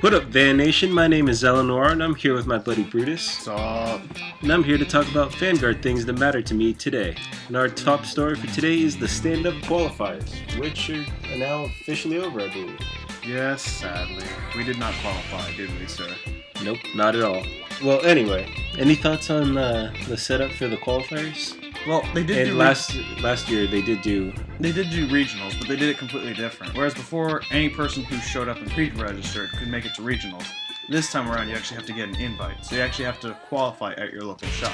What up, Van Nation? My name is Eleanor, and I'm here with my buddy Brutus. What's up? And I'm here to talk about Fanguard things that matter to me today. And our top story for today is the stand-up qualifiers, which are now officially over, I believe. Yes, sadly. We did not qualify, did we, sir? Nope, not at all. Well, anyway, any thoughts on the setup for the qualifiers? Well, they did And last year they did do regionals, but they did it completely different. Whereas before, any person who showed up and pre-registered could make it to regionals. This time around, you actually have to get an invite, so you actually have to qualify at your local shop.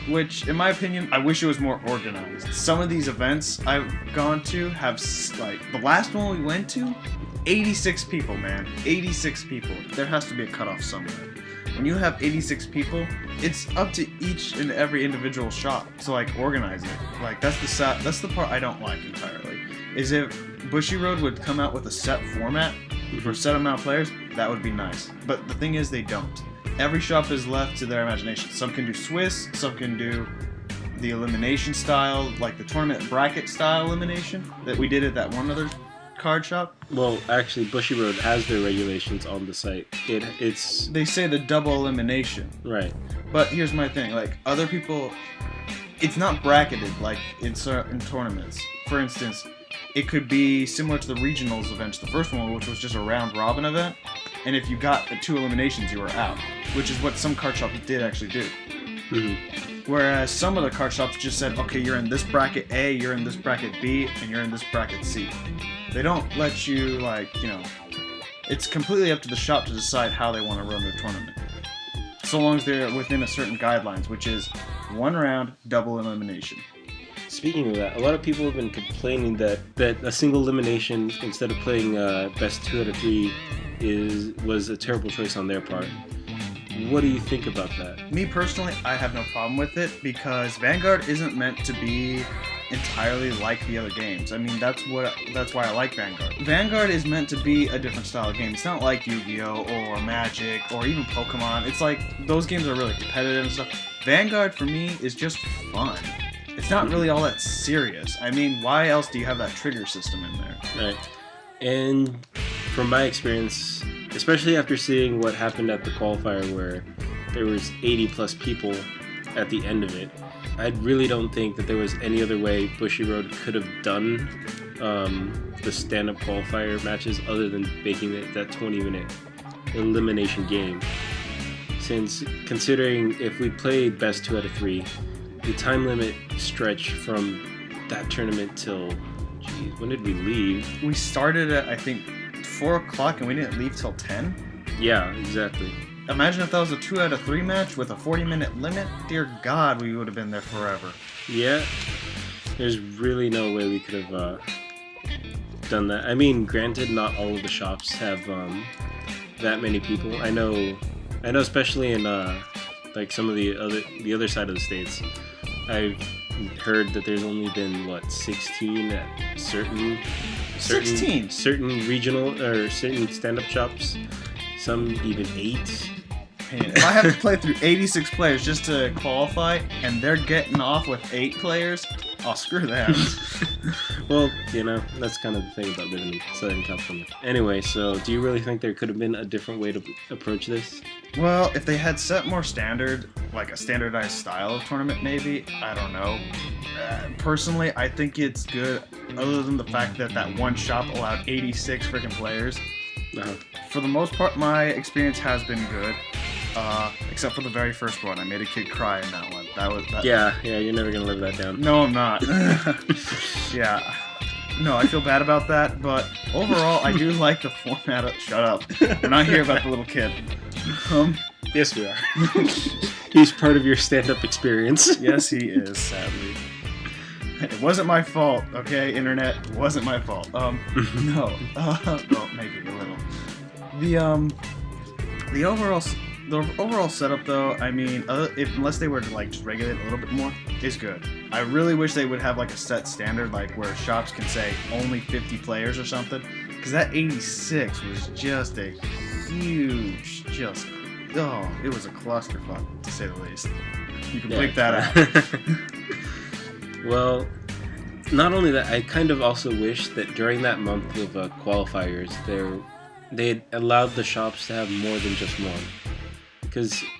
Which, in my opinion, I wish it was more organized. Some of these events I've gone to have, like, the last one we went to, 86 people, man. 86 people. There has to be a cutoff somewhere. When you have 86 people, it's up to each and every individual shop to like organize it. Like that's the part I don't like entirely. Is if Bushy Road would come out with a set format for a set amount of players, that would be nice. But the thing is, they don't. Every shop is left to their imagination. Some can do Swiss, some can do the elimination style, like the tournament bracket style elimination that we did at that one other card shop. Well, actually, Bushy Road has their regulations on the site. It's They say the double elimination. right. But here's my thing, like other people, it's not bracketed like in certain tournaments. For instance, it could be similar to the regionals events, the first one, which was just a round robin event, and if you got 2 eliminations, you were out, which is what some card shops did actually do. Mm-hmm. Whereas some of the card shops just said, okay, you're in this bracket A, you're in this bracket B, and you're in this bracket C. They don't let you, like, you know, it's completely up to the shop to decide how they want to run their tournament. So long as they're within a certain guidelines, which is 1 round, double elimination. Speaking of that, a lot of people have been complaining that a single elimination instead of playing best 2 out of 3 was a terrible choice on their part. What do you think about that? Me personally, I have no problem with it because Vanguard isn't meant to be entirely like the other games. I mean, that's why I like Vanguard. Vanguard is meant to be a different style of game. It's not like Yu-Gi-Oh! Or Magic or even Pokemon. It's like those games are really competitive and stuff. Vanguard for me is just fun. It's not really all that serious. I mean, why else do you have that trigger system in there? Right. And from my experience, especially after seeing what happened at the qualifier where there was 80 plus people at the end of it, I really don't think that there was any other way Bushy Road could have done the stand-up qualifier matches other than making it that 20-minute elimination game. Since considering if we played best 2 out of 3, the time limit stretched from that tournament till, geez, when did we leave? We started at, I think, 4 o'clock and we didn't leave till 10? Yeah, exactly. Imagine if that was a 2 out of 3 match with a 40-minute limit. Dear God, we would have been there forever. Yeah, there's really no way we could have done that. I mean, granted, not all of the shops have that many people. I know, especially in like some of the other side of the states, I've heard that there's only been 16 at certain 16? certain regional or certain stand-up shops. Some even 8. If I have to play through 86 players just to qualify, and they're getting off with 8 players, oh, screw that. Well, you know, that's kind of the thing about living in Southern California. Anyway, so do you really think there could have been a different way to approach this? Well, if they had set more standard, like a standardized style of tournament maybe, I don't know. Personally, I think it's good, other than the fact that that one shop allowed 86 freaking players. Uh-huh. For the most part, my experience has been good, except for the very first one. I made a kid cry in that one. That. Yeah, you're never gonna live that down. No, I'm not. Yeah. No, I feel bad about that, but overall, I do like the format. Shut up. We're not here about the little kid. Yes, we are. He's part of your stand-up experience. Yes, he is, sadly. It wasn't my fault, okay, internet? It wasn't my fault. No. Well, maybe a little. The overall setup, though, I mean, unless they were to like just regulate it a little bit more, is good. I really wish they would have like a set standard, like where shops can say only 50 players or something, because that 86 was just a huge, it was a clusterfuck to say the least. You can bleep that out. Well, not only that, I kind of also wish that during that month of qualifiers, they had allowed the shops to have more than just one.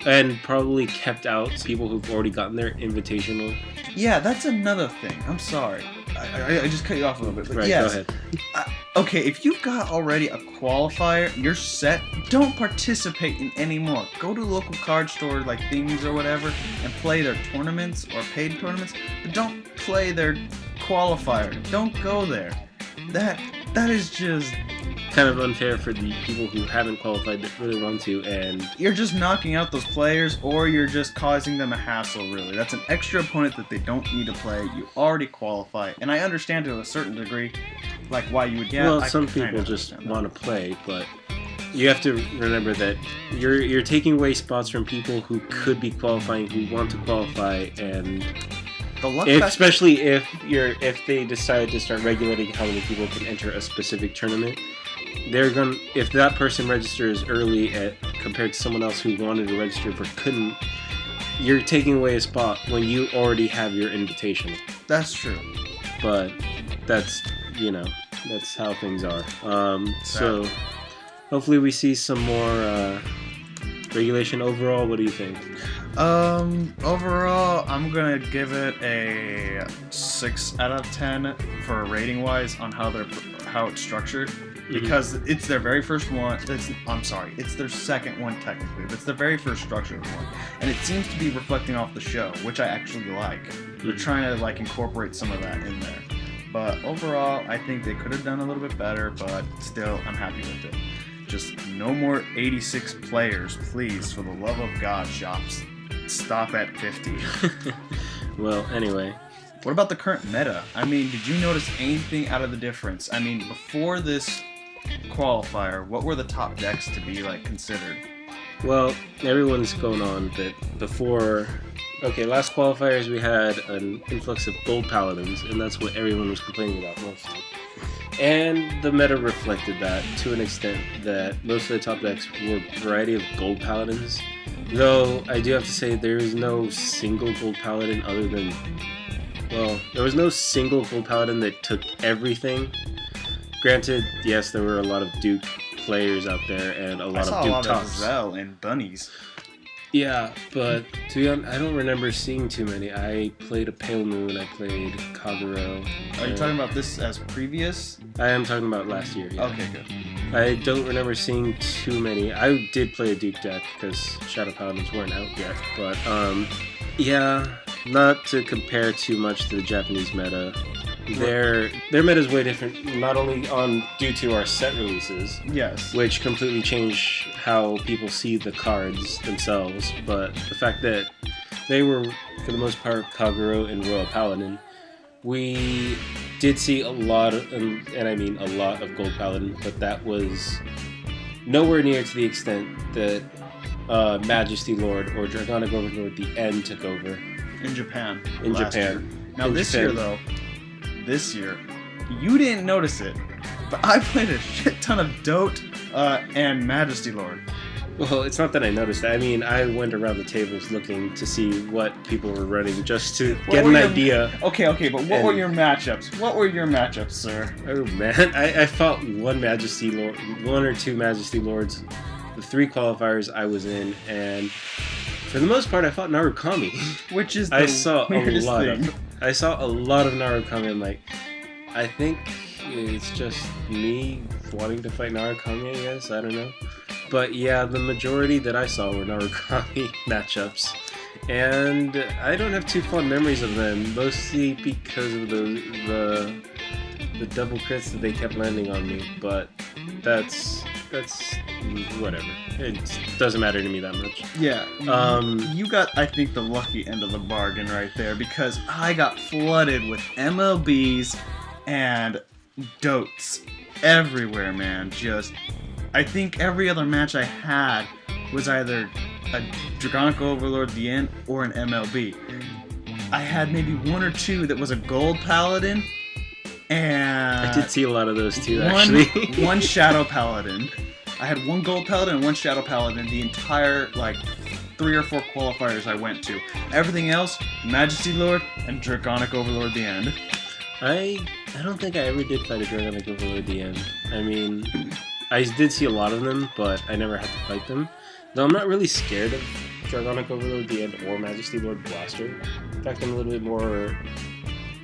And probably kept out people who've already gotten their invitational. Yeah, that's another thing. I'm sorry. I just cut you off a little bit. But right, yes, go ahead. Okay, if you've got already a qualifier, you're set. Don't participate in any more. Go to a local card store like Thingies or whatever and play their tournaments or paid tournaments, but don't play their qualifier. Don't go there. That is just kind of unfair for the people who haven't qualified that really want to, and you're just knocking out those players, or you're just causing them a hassle, really. That's an extra opponent that they don't need to play. You already qualify, and I understand to a certain degree, like, why you would... Well, some people just want to play, but you have to remember that you're taking away spots from people who could be qualifying, who want to qualify, and... especially if they decide to start regulating how many people can enter a specific tournament, if that person registers early compared to someone else who wanted to register but couldn't, you're taking away a spot when you already have your invitation. That's true. But that's how things are. So hopefully we see some more regulation. Overall, what do you think? Overall, I'm gonna give it a 6 out of 10 for rating wise on how it's structured, because it's their very first one. It's their second one technically, but it's the very first structured one, and it seems to be reflecting off the show, which I actually like. They're trying to incorporate some of that in there, but overall, I think they could have done a little bit better, but still, I'm happy with it. Just no more 86 players, please, for the love of God, shops. Stop at 50. Well, anyway. What about the current meta? I mean, did you notice anything out of the difference? I mean, before this qualifier, what were the top decks to be, considered? Well, everyone's going on that before... Okay, last qualifiers we had an influx of gold paladins, and that's what everyone was complaining about mostly. And the meta reflected that to an extent that most of the top decks were a variety of gold paladins. Though, I do have to say, there is no single gold paladin other than... Well, there was no single gold paladin that took everything. Granted, yes, there were a lot of Duke players out there and a lot of Duke tops. I saw a lot of Zell and Bunnies. Yeah, but to be honest, I don't remember seeing too many. I played a Pale Moon, I played Kagero. Are you talking about this as previous? I am talking about last year, yeah. Okay, good. I don't remember seeing too many. I did play a Duke deck because Shadow Paladins weren't out yet, but yeah, not to compare too much to the Japanese meta. Their meta is way different, not only due to our set releases, yes, which completely change how people see the cards themselves, but the fact that they were, for the most part, Kagero and Royal Paladin. We did see a lot of, and I mean a lot of Gold Paladin, but that was nowhere near to the extent that Majesty Lord or Dragonic Overlord the End took over. In Japan. Year. Now this year, you didn't notice it, but I played a shit ton of Dote and Majesty Lord. Well, it's not that I noticed that. I mean, I went around the tables looking to see what people were running just to get an idea. Okay, but what were your matchups? What were your matchups, sir? Oh, man. I fought one or two Majesty Lords, the 3 qualifiers I was in, and for the most part, I fought Narukami. Which is the weirdest thing. I saw a lot of Narukami. I'm like, I think it's just me wanting to fight Narukami, I guess. I don't know. But yeah, the majority that I saw were Narukami matchups. And I don't have too fond memories of them, mostly because of the double crits that they kept landing on me. But that's whatever. It doesn't matter to me that much. Yeah. You got, I think, the lucky end of the bargain right there, because I got flooded with MLBs and Dotes everywhere, man. I think every other match I had was either a Dragonic Overlord the End or an MLB. I had maybe 1 or 2 that was a Gold Paladin, and I did see a lot of those too, actually. one Shadow Paladin. I had 1 Gold Paladin and 1 Shadow Paladin the entire 3 or 4 qualifiers I went to. Everything else, Majesty Lord and Dragonic Overlord the End. I I don't think I ever did fight a Dragonic Overlord at the end. I mean, I did see a lot of them, but I never had to fight them. Though I'm not really scared of Dragonic Overlord at the end or Majesty Lord Blaster. In fact, I'm a little bit more...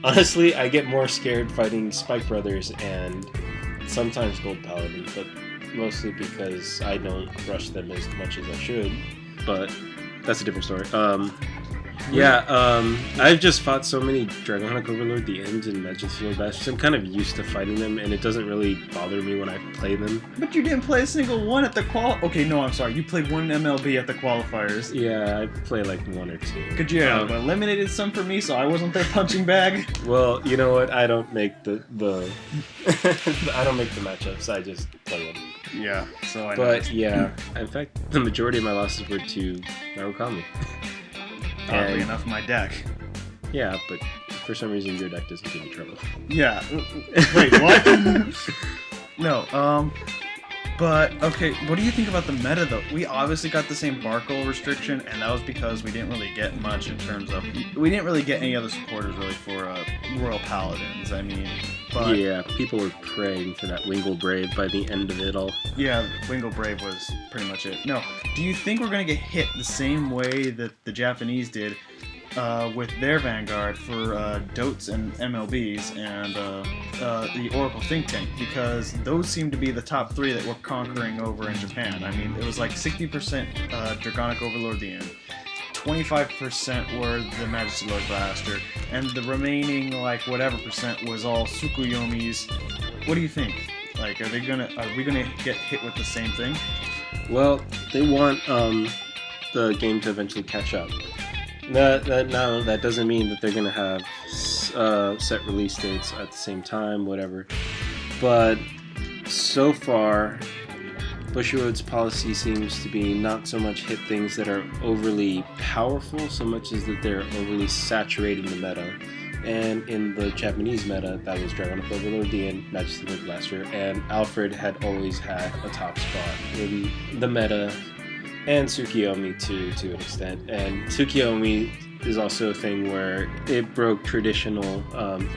Honestly, I get more scared fighting Spike Brothers and sometimes Gold Paladins, but mostly because I don't rush them as much as I should. But that's a different story. I've just fought so many Dragonic Overlord at the end and Majesty Lord Blasters. I'm kind of used to fighting them, and it doesn't really bother me when I play them. But you didn't play a single one at the Okay, no, I'm sorry. You played one MLB at the qualifiers. Yeah, I play like one or two. Could you have eliminated some for me so I wasn't their punching bag? Well, you know what? I don't make the I don't make the matchups. I just play them. Yeah, so I know. But yeah, in fact, the majority of my losses were to Narukami. Oddly enough, my deck. Yeah, but for some reason your deck doesn't give you trouble. Yeah. Wait, what? No, but, okay, what do you think about the meta, though? We obviously got the same Barkle restriction, and that was because we didn't really get much in terms of... We didn't really get any other supporters, really, for Royal Paladins, I mean, but... Yeah, people were praying for that Wingle Brave by the end of it all. Yeah, Wingle Brave was pretty much it. No, do you think we're going to get hit the same way that the Japanese did with their Vanguard for DOTs and MLBs and the Oracle Think Tank, because those seem to be the top three that we're conquering over in Japan. I mean, it was like 60% Dragonic Overlord the end, 25% were the Majesty Lord Blaster, and the remaining, like, whatever percent was all Tsukuyomis. What do you think? Like, are we gonna get hit with the same thing? Well, they want the game to eventually catch up. That doesn't mean that they're going to have set release dates at the same time, whatever. But so far, Bushiroad's policy seems to be not so much hit things that are overly powerful, so much as that they're overly saturating the meta. And in the Japanese meta, that was Dragonic Overlord, and Majesty Lord Blaster, and Alfred had always had a top spot in the meta. And Tsukuyomi to an extent. And Tsukuyomi is also a thing where it broke traditional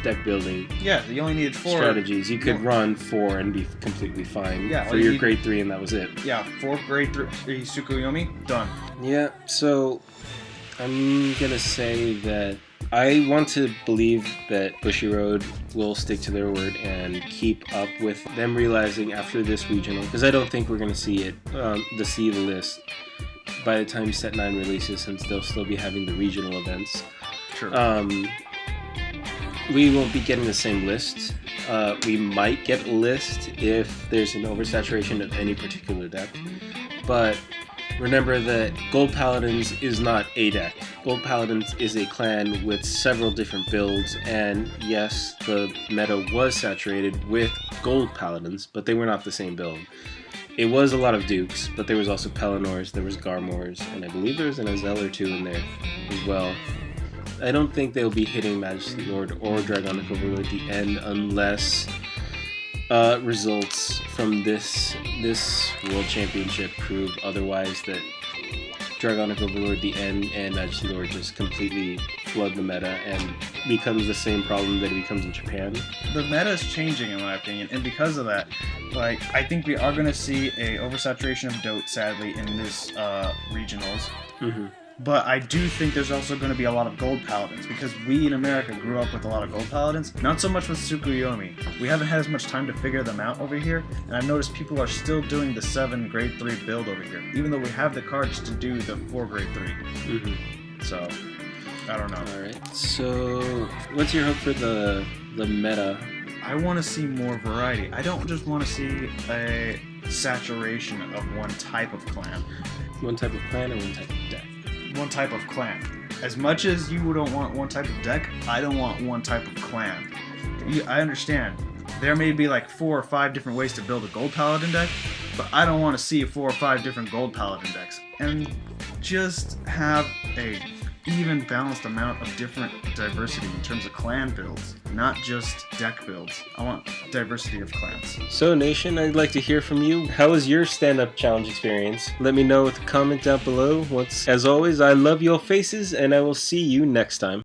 deck building. Yeah, you only needed 4 strategies. You could run 4 and be completely fine for your grade 3, and that was it. Yeah, 4 grade 3 Tsukuyomi, done. Yeah, so I'm gonna say that I want to believe that Bushiroad will stick to their word and keep up with them realizing after this regional, because I don't think we're going to see it, the list by the time Set 9 releases, since they'll still be having the regional events. Sure. We won't be getting the same list. We might get a list if there's an oversaturation of any particular deck, but remember that Gold Paladins is not a deck. Gold Paladins is a clan with several different builds, and yes, the meta was saturated with Gold Paladins, but they were not the same build. It was a lot of Dukes, but there was also Pelennors, there was Garmors, and I believe there was an Azel or 2 in there as well. I don't think they'll be hitting Majesty Lord or Dragonic Overlord at the end unless results from this World Championship prove otherwise, that Dragonic Overlord the end and Majesty Lord just completely flood the meta and becomes the same problem that it becomes in Japan. The meta is changing, in my opinion, and because of that, like, I think we are going to see a oversaturation of DOT, sadly, in this regionals. Mm-hmm. But I do think there's also going to be a lot of Gold Paladins, because we in America grew up with a lot of Gold Paladins. Not so much with Tsukuyomi. We haven't had as much time to figure them out over here, and I've noticed people are still doing the 7 grade 3 build over here, even though we have the cards to do the 4 grade 3. Mm-hmm. So, I don't know. Alright, so what's your hope for the meta? I want to see more variety. I don't just want to see a saturation of one type of clan. One type of clan or one type of deck? One type of clan. As much as you don't want one type of deck, I don't want one type of clan. I understand. There may be like 4 or 5 different ways to build a Gold Paladin deck, but I don't want to see 4 or 5 different Gold Paladin decks. And just have a even balanced amount of different diversity in terms of clan builds, not just deck builds. I want diversity of clans. So Nation, I'd like to hear from you. How was your stand-up challenge experience? Let me know with a comment down below. As always, I love your faces, and I will see you next time.